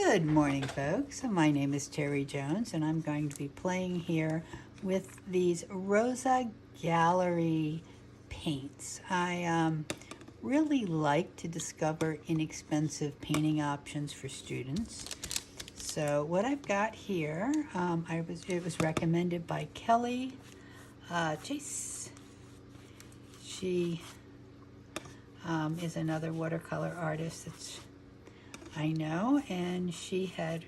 Good morning, folks. My name is Terry Jones, and I'm going to be playing here with these Rosa Gallery paints. I really like to discover inexpensive painting options for students. So what I've got here, it was recommended by Kelly Chase. She is another watercolor artist that's I know, and she had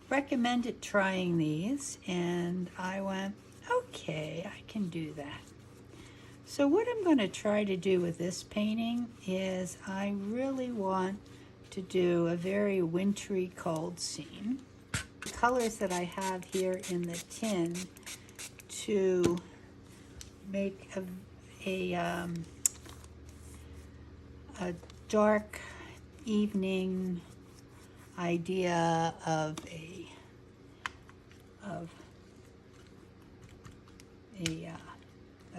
recommended trying these, and I went, okay, I can do that. So what I'm going to try to do with this painting is I really want to do a very wintry cold scene. The colors that I have here in the tin to make a dark evening idea of a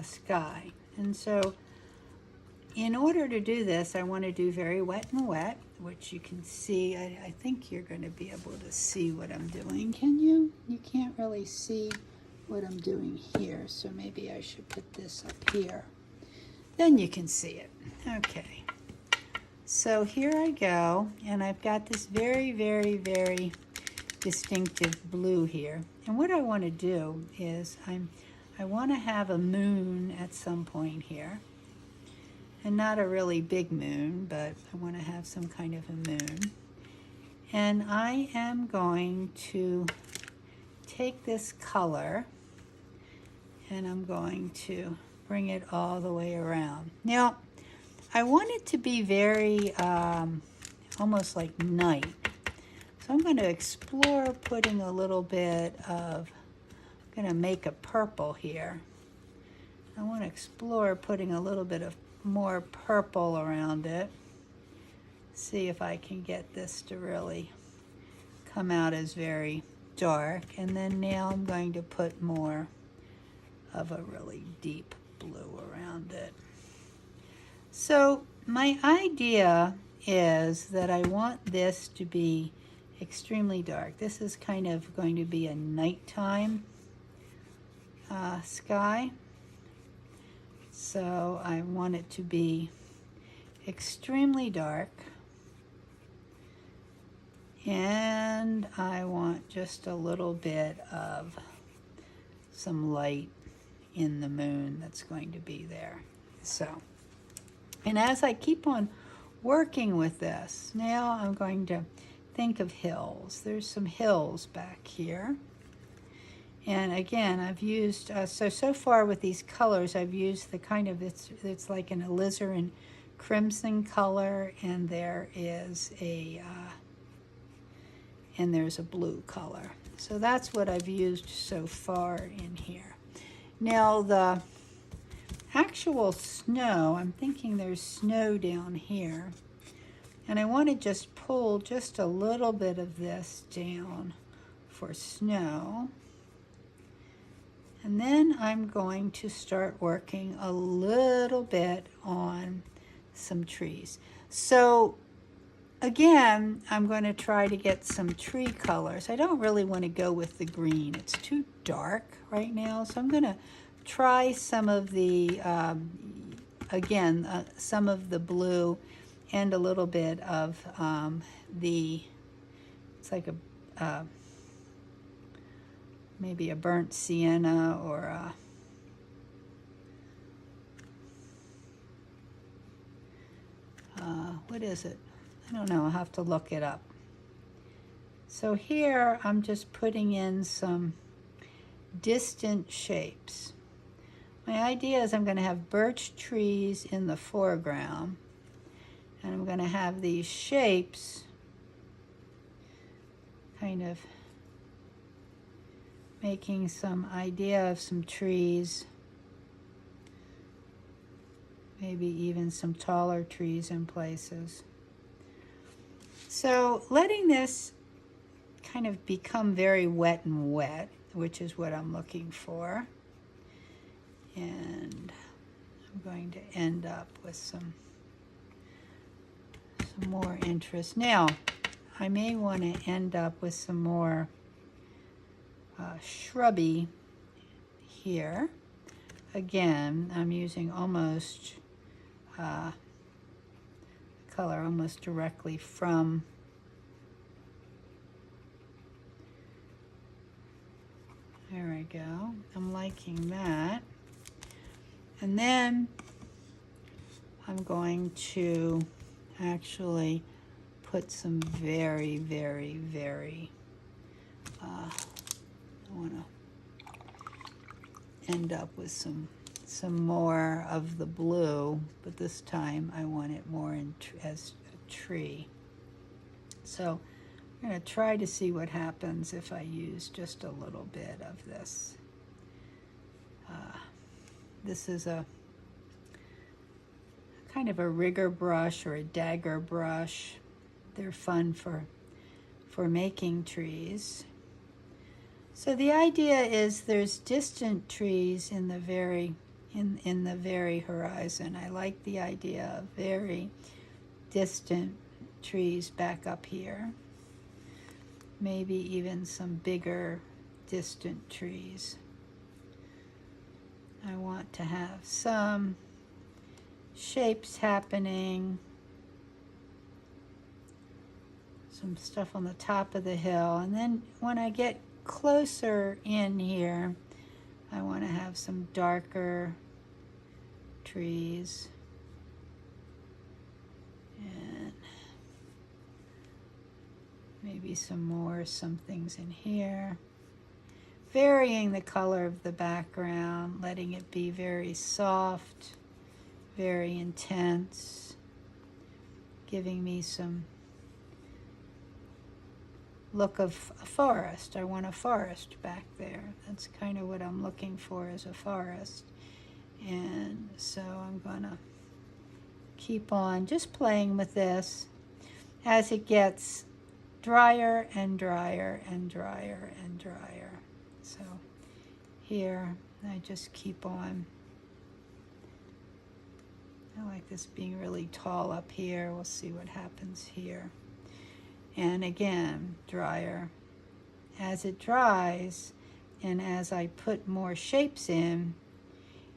sky. And so in order to do this, I want to do very wet and wet, which you can see. I think you're going to be able to see what I'm doing. Can you? You can't really see what I'm doing here, so maybe I should put this up here. Then you can see it. Okay. So here I go, and I've got this very, very, very distinctive blue here. And what I want to do is I want to have a moon at some point here. And not a really big moon, but I want to have some kind of a moon. And I am going to take this color and I'm going to bring it all the way around. Now, I want it to be very, almost like night. So I'm going to explore putting a little bit of, I'm going to make a purple here. I want to explore putting a little bit of more purple around it. See if I can get this to really come out as very dark. And then now I'm going to put more of a really deep blue around it. So my idea is that I want this to be extremely dark. This is kind of going to be a nighttime sky. So I want it to be extremely dark. And I want just a little bit of some light in the moon that's going to be there. So. And as I keep on working with this, now I'm going to think of hills. There's some hills back here. And again, I've used, so far with these colors, I've used the kind of, it's like an alizarin crimson color, and there is and there's a blue color. So that's what I've used so far in here. Now the actual snow, I'm thinking there's snow down here, and I want to just pull just a little bit of this down for snow, and then I'm going to start working a little bit on some trees. So again, I'm going to try to get some tree colors. I don't really want to go with the green. It's too dark right now, so I'm going to try some of the, some of the blue and a little bit of it's like a, maybe a burnt sienna or what is it? I don't know, I'll have to look it up. So here I'm just putting in some distant shapes. My idea is I'm going to have birch trees in the foreground, and I'm going to have these shapes kind of making some idea of some trees, maybe even some taller trees in places. So letting this kind of become very wet and wet, which is what I'm looking for. And I'm going to end up with some more interest. Now, I may want to end up with some more shrubby here. Again, I'm using almost color almost directly from there we go. I'm liking that. And then I'm going to actually put some very, very, very, I want to end up with some more of the blue, but this time I want it more as a tree. So I'm going to try to see what happens if I use just a little bit of this. This is a kind of a rigger brush or a dagger brush. They're fun for making trees. So the idea is there's distant trees in the very horizon. I like the idea of very distant trees back up here. Maybe even some bigger distant trees. I want to have some shapes happening, some stuff on the top of the hill, and then when I get closer in here, I want to have some darker trees and maybe some things in here. Varying the color of the background, letting it be very soft, very intense, giving me some look of a forest. I want a forest back there. That's kind of what I'm looking for, is a forest. And so I'm gonna keep on just playing with this as it gets drier and drier and drier and drier. So here I just keep on. I like this being really tall up here. We'll see what happens here. And again, drier. As it dries and as I put more shapes in,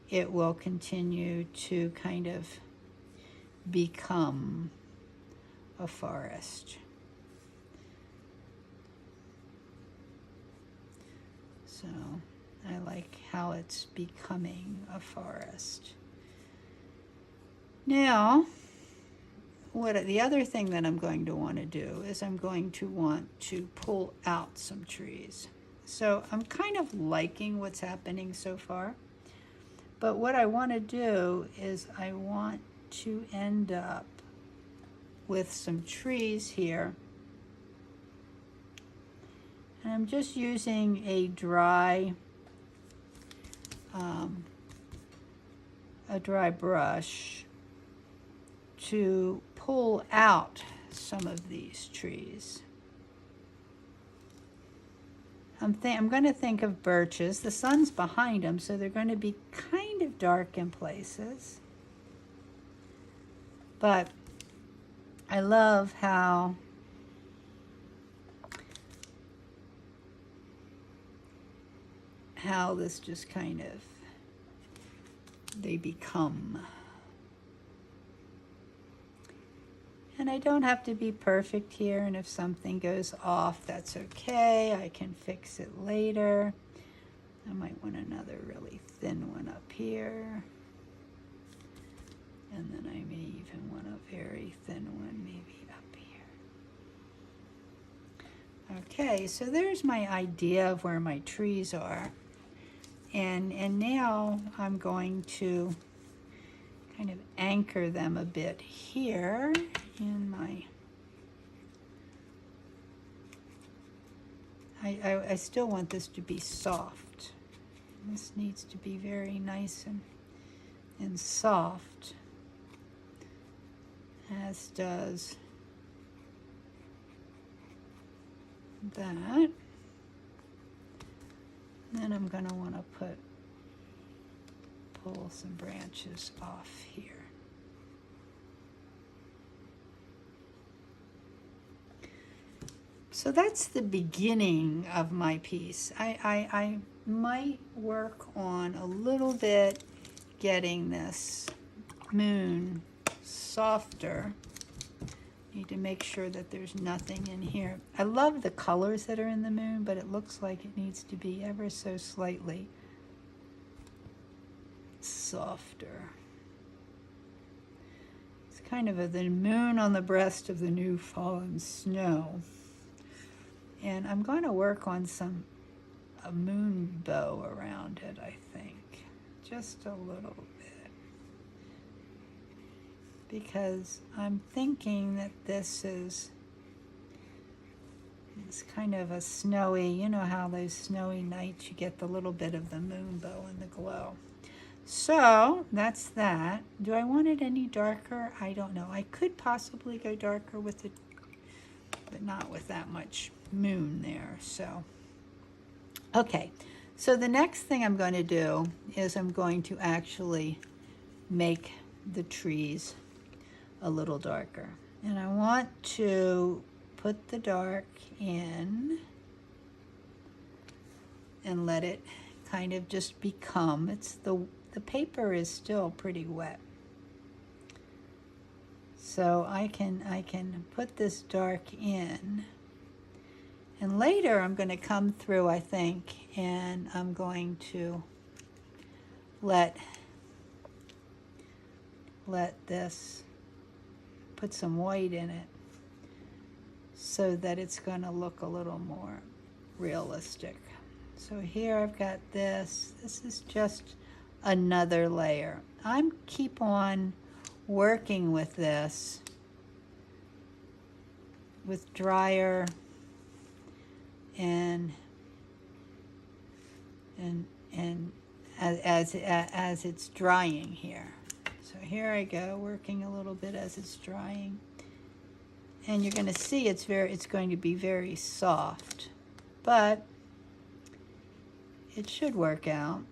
it will continue to kind of become a forest. So I like how it's becoming a forest. Now, the other thing that I'm going to want to do is I'm going to want to pull out some trees. So I'm kind of liking what's happening so far. But what I want to do is I want to end up with some trees here. And I'm just using a dry brush to pull out some of these trees. I'm going to think of birches. The sun's behind them, so they're going to be kind of dark in places. But I love how this just kind of, they become. And I don't have to be perfect here, and if something goes off, that's okay. I can fix it later. I might want another really thin one up here. And then I may even want a very thin one maybe up here. Okay, so there's my idea of where my trees are. And now I'm going to kind of anchor them a bit here in my, I still want this to be soft. This needs to be very nice and soft, as does that. Then I'm going to want to pull some branches off here. So that's the beginning of my piece. I might work on a little bit getting this moon softer. Need to make sure that there's nothing in here. I love the colors that are in the moon, but it looks like it needs to be ever so slightly softer. It's kind of the moon on the breast of the new fallen snow. And I'm going to work on a moon bow around it, I think. Just a little bit. Because I'm thinking that this is kind of a snowy, you know how those snowy nights you get the little bit of the moon bow and the glow. So that's that. Do I want it any darker? I don't know. I could possibly go darker with it, but not with that much moon there. So okay, so the next thing I'm going to do is I'm going to actually make the trees a little darker, and I want to put the dark in and let it kind of just become, it's the paper is still pretty wet, so I can put this dark in, and later I'm going to come through, I think, and I'm going to let this, put some white in it so that it's going to look a little more realistic. So here I've got this. This is just another layer. I'm keep on working with this with drier and as it's drying here. So here I go, working a little bit as it's drying. And you're going to see it's going to be very soft, but it should work out.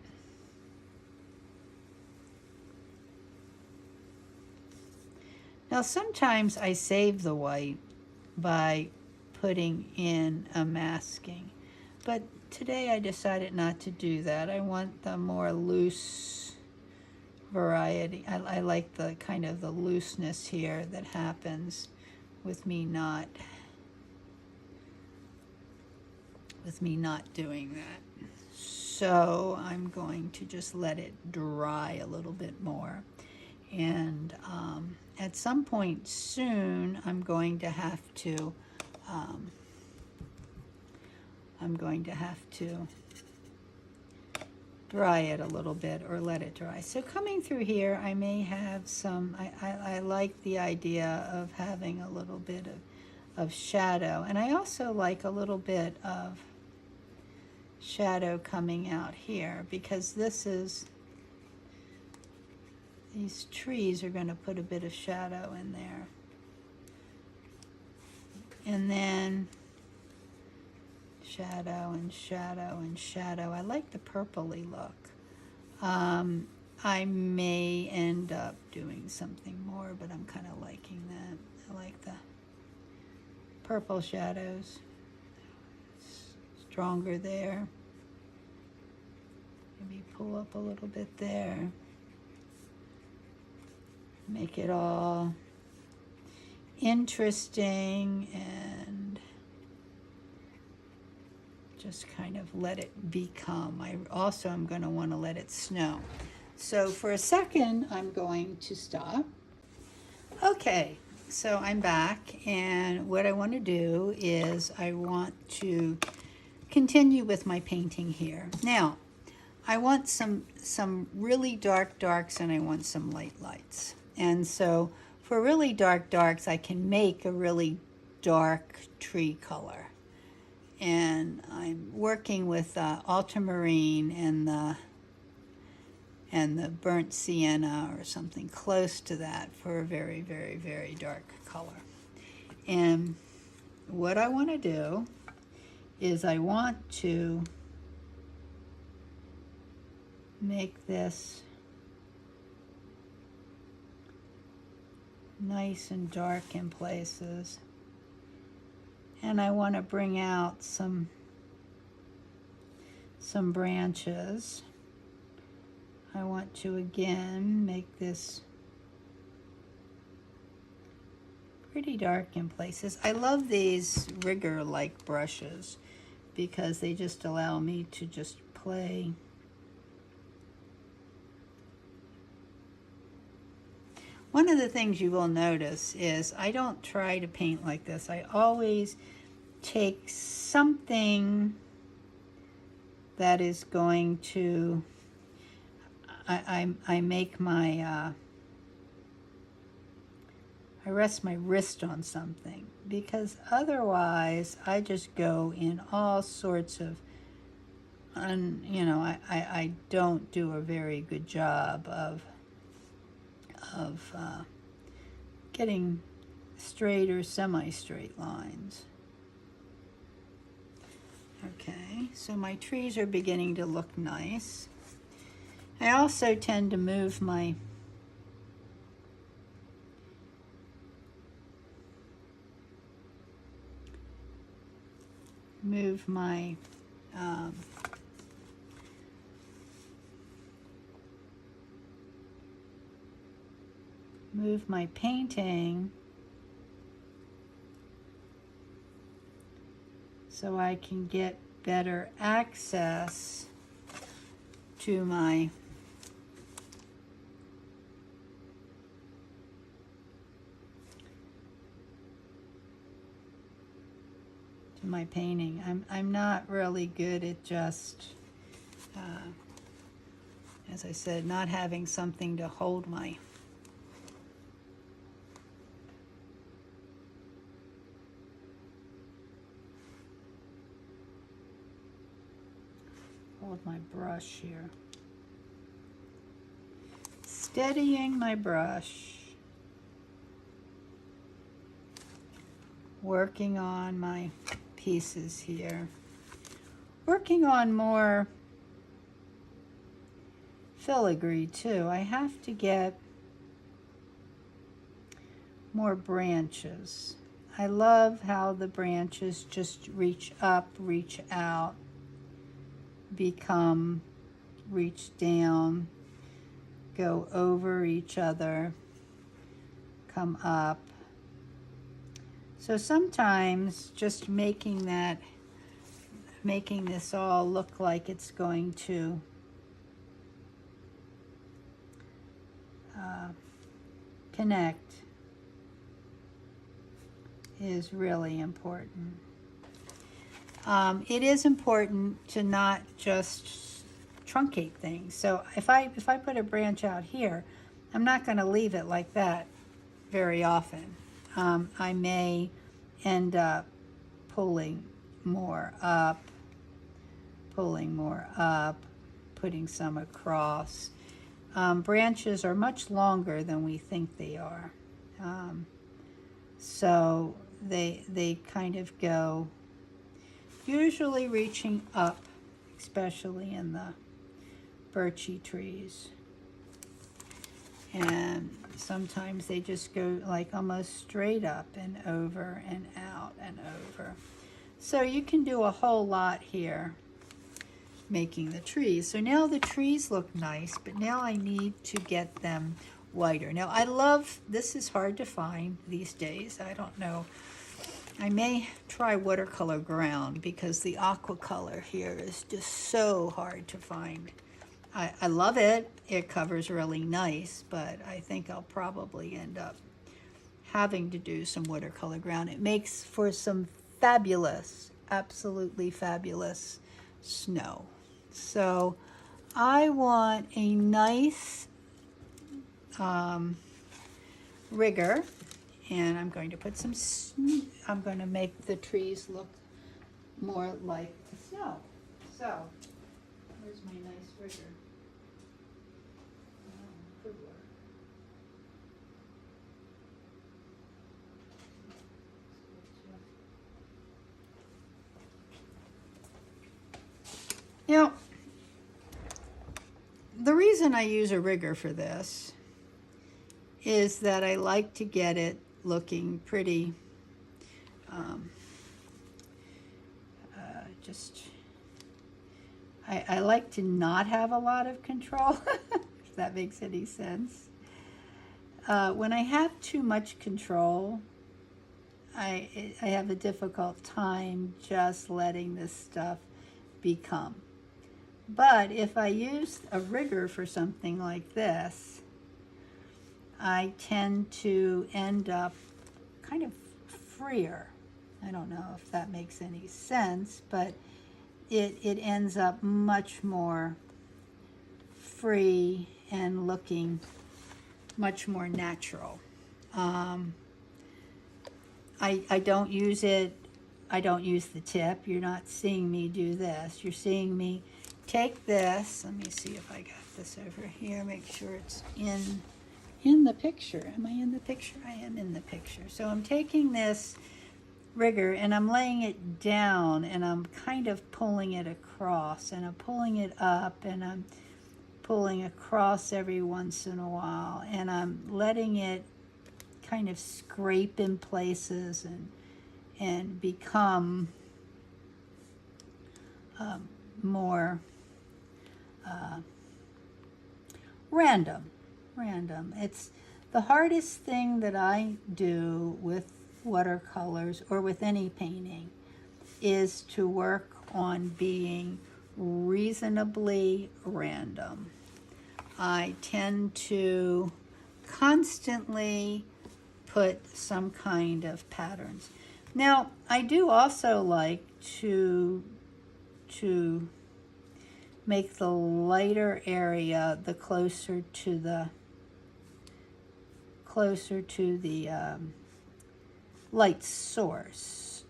Now sometimes I save the white by putting in a masking, but today I decided not to do that. I want the more loose variety. I like the kind of the looseness here that happens with me not doing that. So I'm going to just let it dry a little bit more, and at some point soon I'm going to have to dry it a little bit, or let it dry. So coming through here, I may have some, I like the idea of having a little bit of shadow, and I also like a little bit of shadow coming out here, because these trees are going to put a bit of shadow in there. And then shadow and shadow and shadow. I like the purpley look. I may end up doing something more, but I'm kind of liking that. I like the purple shadows. Stronger there. Maybe pull up a little bit there. Make it all interesting, and just kind of let it become. I also am going to want to let it snow. So for a second, I'm going to stop. Okay, so I'm back, and what I want to do is I want to continue with my painting here. Now, I want some really dark darks, and I want some light lights. And so for really dark darks, I can make a really dark tree color. And I'm working with ultramarine and the burnt sienna or something close to that for a very, very, very dark color. And what I want to do is I want to make this nice and dark in places, and I want to bring out some branches. I want to again make this pretty dark in places. I love these rigger-like brushes because they just allow me to just play. One of the things you will notice is I don't try to paint like this. I always take something that is going to, I make my, I rest my wrist on something, because otherwise I just go in all sorts of, you know, I don't do a very good job of getting straight or semi-straight lines. Okay, so my trees are beginning to look nice. I also tend to move my painting so I can get better access to my painting. I'm not really good at just, as I said, not having something to hold my brush here. Steadying my brush. Working on my pieces here. Working on more filigree too. I have to get more branches. I love how the branches just reach up, reach out, become, reach down, go over each other, come up. So sometimes just making this all look like it's going to connect is really important. It is important to not just truncate things. So if I put a branch out here, I'm not going to leave it like that very often. I may end up pulling more up, putting some across. Branches are much longer than we think they are. So they kind of go, usually reaching up, especially in the birchy trees. And sometimes they just go like almost straight up and over and out and over. So you can do a whole lot here making the trees. So now the trees look nice, but now I need to get them whiter. Now I love, this is hard to find these days. I don't know. I may try watercolor ground because the aqua color here is just so hard to find. I love it. It covers really nice, but I think I'll probably end up having to do some watercolor ground. It makes for some fabulous, absolutely fabulous snow. So I want a nice rigger, and I'm going to put some, I'm going to make the trees look more like snow. So where's my nice rigger? Could work. Now, the reason I use a rigger for this is that I like to get it looking pretty I like to not have a lot of control, if that makes any sense. When I have too much control, I have a difficult time just letting this stuff become. But if I use a rigger for something like this, I tend to end up kind of freer. I don't know if that makes any sense, but it ends up much more free and looking much more natural. I don't use it, I don't use the tip. You're not seeing me do this. You're seeing me take this. Let me see if I got this over here, make sure it's in the picture. Am I in the picture? I am in the picture. So I'm taking this rigger and I'm laying it down and I'm kind of pulling it across, and I'm pulling it up and I'm pulling across every once in a while, and I'm letting it kind of scrape in places and become more random. It's the hardest thing that I do with watercolors or with any painting is to work on being reasonably random. I tend to constantly put some kind of patterns. Now, I do also like to make the lighter area the closer to the light source.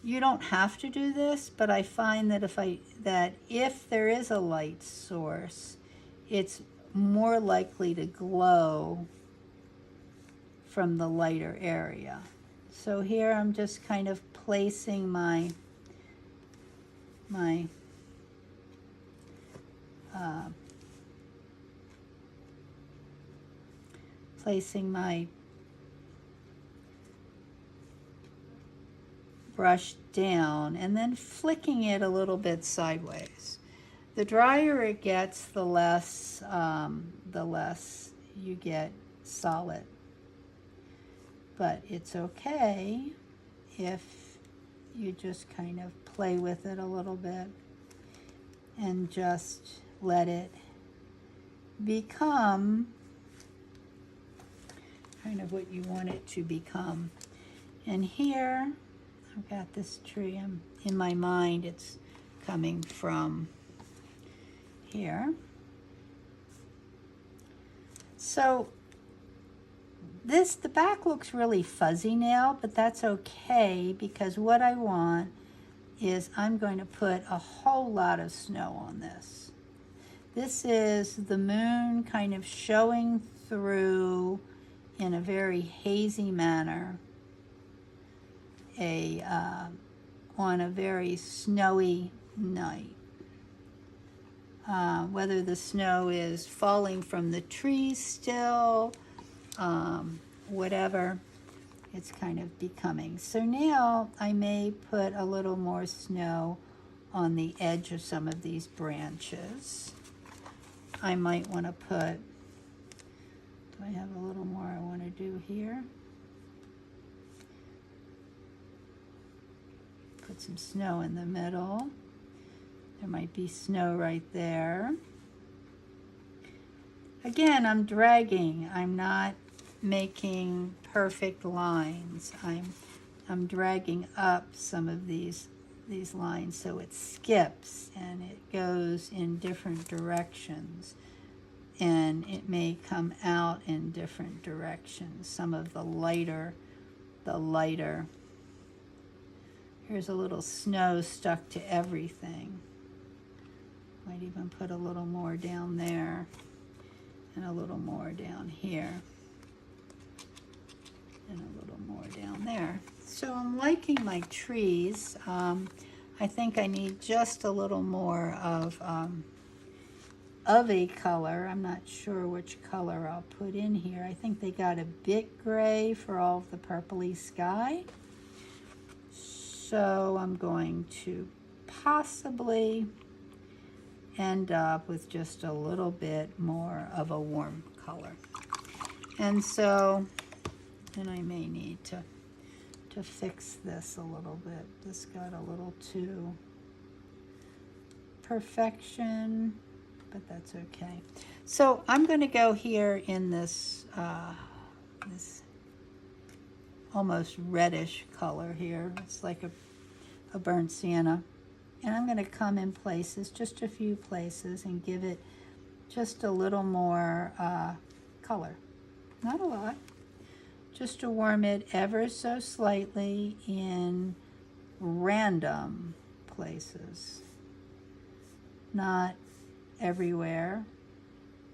You don't have to do this, but I find that if there is a light source, it's more likely to glow from the lighter area. So here I'm just kind of placing my brush down and then flicking it a little bit sideways. The drier it gets, the less you get solid. But it's okay if you just kind of play with it a little bit and just let it become kind of what you want it to become. And here, I've got this tree. In my mind, it's coming from here. So the back looks really fuzzy now, but that's okay, because what I want is I'm going to put a whole lot of snow on this. This is the moon kind of showing through in a very hazy manner on a very snowy night. Whether the snow is falling from the trees still, whatever, it's kind of becoming. So now I may put a little more snow on the edge of some of these branches. I might want to put, do I have a little more I want to do here? Put some snow in the middle. There might be snow right there. Again, I'm dragging. I'm not making perfect lines. I'm dragging up some of these lines so it skips and it goes in different directions, and it may come out in different directions. Some of the lighter, here's a little snow stuck to everything. Might even put a little more down there and a little more down here and a little more down there. So I'm liking my trees. I think I need just a little more of a color. I'm not sure which color I'll put in here. I think they got a bit gray for all of the purpley sky. So I'm going to possibly end up with just a little bit more of a warm color. And so, and I may need to fix this a little bit. This got a little too perfection, but that's okay. So I'm going to go here in this this almost reddish color here. It's like a burnt sienna. And I'm going to come in places, just a few places, and give it just a little more color. Not a lot. Just to warm it ever so slightly in random places. Not everywhere,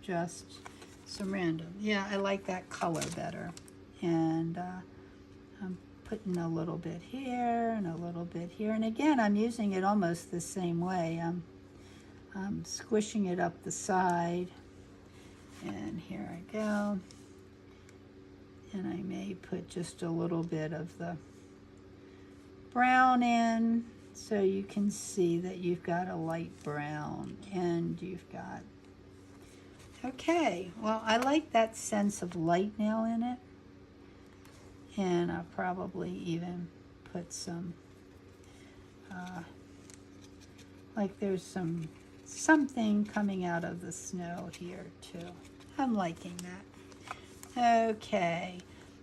just some random. Yeah, I like that color better. And I'm putting a little bit here and a little bit here. And again, I'm using it almost the same way. I'm squishing it up the side. And here I go. And I may put just a little bit of the brown in so you can see that you've got a light brown and you've got, okay, well, I like that sense of light now in it. And I'll probably even put some, like there's something coming out of the snow here too. I'm liking that. Okay,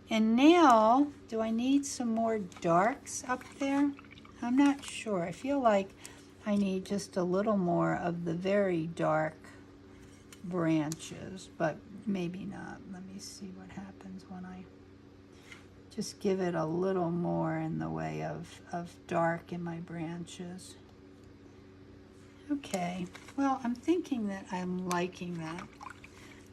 and now, do I need some more darks up there? I'm not sure. I feel like I need just a little more of the very dark branches, but maybe not. Let me see what happens when I just give it a little more in the way of dark in my branches. Okay, well, I'm thinking that I'm liking that.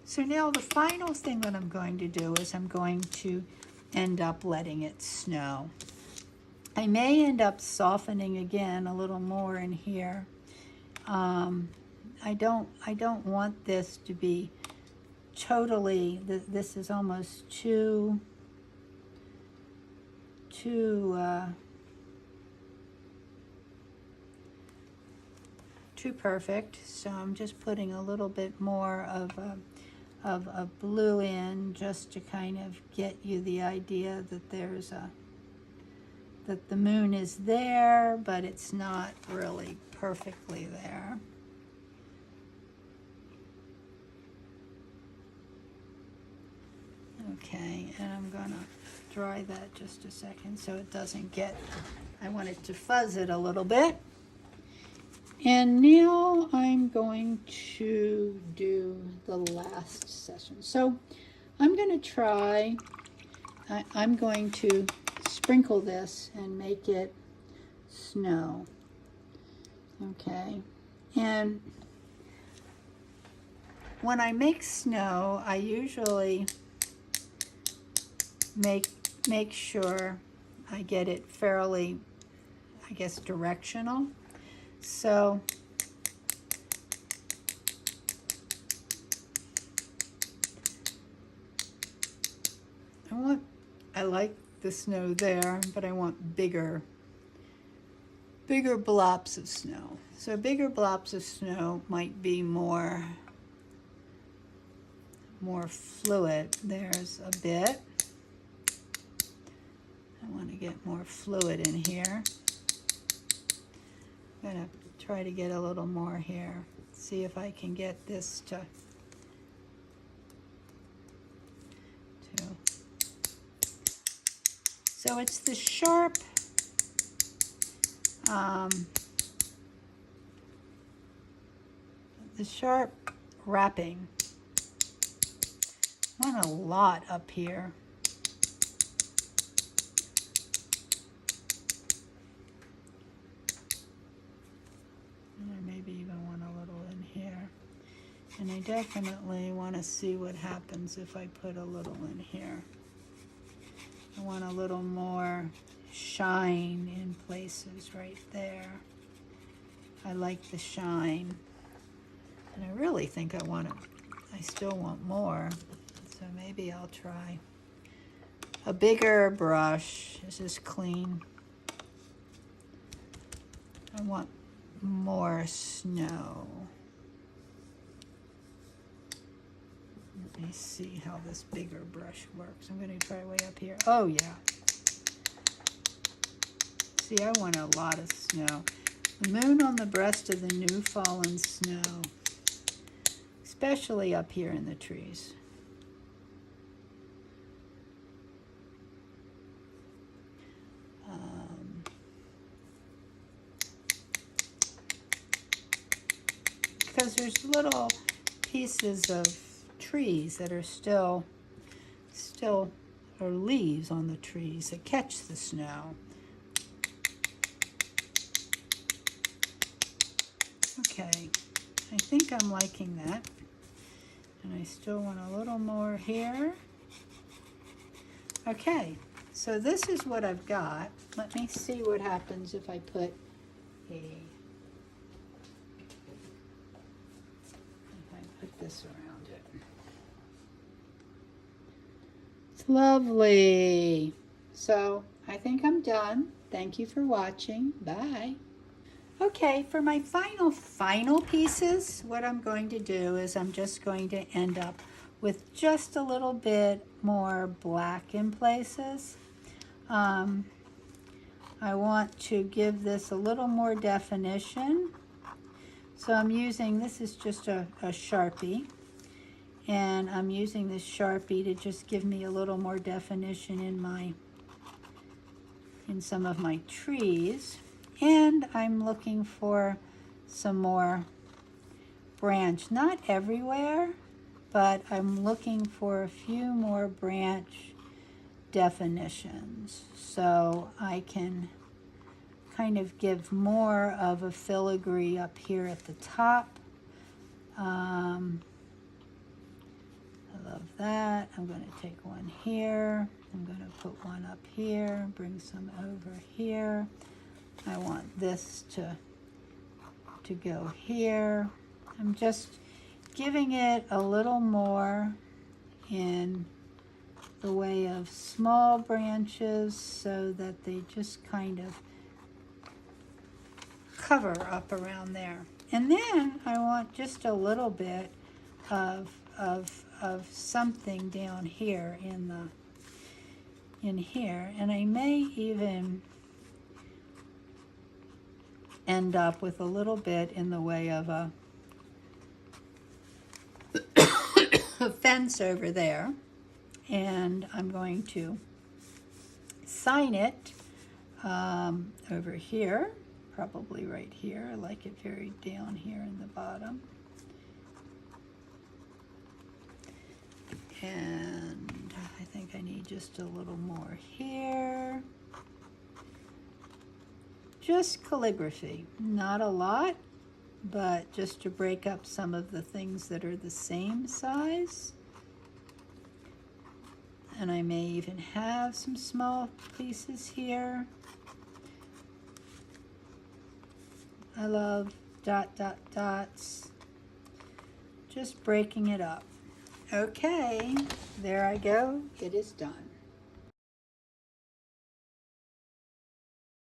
So now the final thing that I'm going to do is I'm going to end up letting it snow. I may end up softening again a little more in here. I don't want this to be totally, this is almost too perfect. So I'm just putting a little bit more of a blue in, just to kind of get you the idea that there's that the moon is there, but it's not really perfectly there. Okay, and I'm gonna dry that just a second so it doesn't get, I want it to fuzz it a little bit. And now I'm going to do the last session. So I'm going to try, I'm going to sprinkle this and make it snow. Okay. And when I make snow, I usually make sure I get it fairly, I guess, directional. So I like the snow there, but I want bigger blobs of snow. So bigger blobs of snow might be more fluid. There's a bit. I want to get more fluid in here. I'm going to try to get a little more here. See if I can get this to so it's the sharp wrapping. I want a lot up here. Maybe even want a little in here. And I definitely want to see what happens if I put a little in here. I want a little more shine in places right there. I like the shine. And I really think I still want more. So maybe I'll try a bigger brush. This is clean. I want more snow. Let me see how this bigger brush works. I'm going to try way up here. Oh yeah. See, I want a lot of snow. The moon on the breast of the new fallen snow, especially up here in the trees. Because there's little pieces of trees that are still or leaves on the trees that catch the snow. Okay, I think I'm liking that. And I still want a little more here. Okay, so this is what I've got. Let me see what happens if I put this around it. It's lovely. So I think I'm done. Thank you for watching. Bye. Okay, for my final pieces, what I'm going to do is I'm just going to end up with just a little bit more black in places. I want to give this a little more definition. So I'm using, this is just a Sharpie, and I'm using this Sharpie to just give me a little more definition in some of my trees. And I'm looking for some more branch, not everywhere, but I'm looking for a few more branch definitions so I can kind of give more of a filigree up here at the top. I love that. I'm going to take one here. I'm going to put one up here, bring some over here. I want this to go here. I'm just giving it a little more in the way of small branches so that they just kind of cover up around there. And then I want just a little bit of something down here in here, and I may even end up with a little bit in the way of a fence over there, and I'm going to sign it over here, probably right here. I like it very down here in the bottom. And I think I need just a little more here. Just calligraphy, not a lot, but just to break up some of the things that are the same size. And I may even have some small pieces here. I love dots, just breaking it up. Okay, there I go, it is done.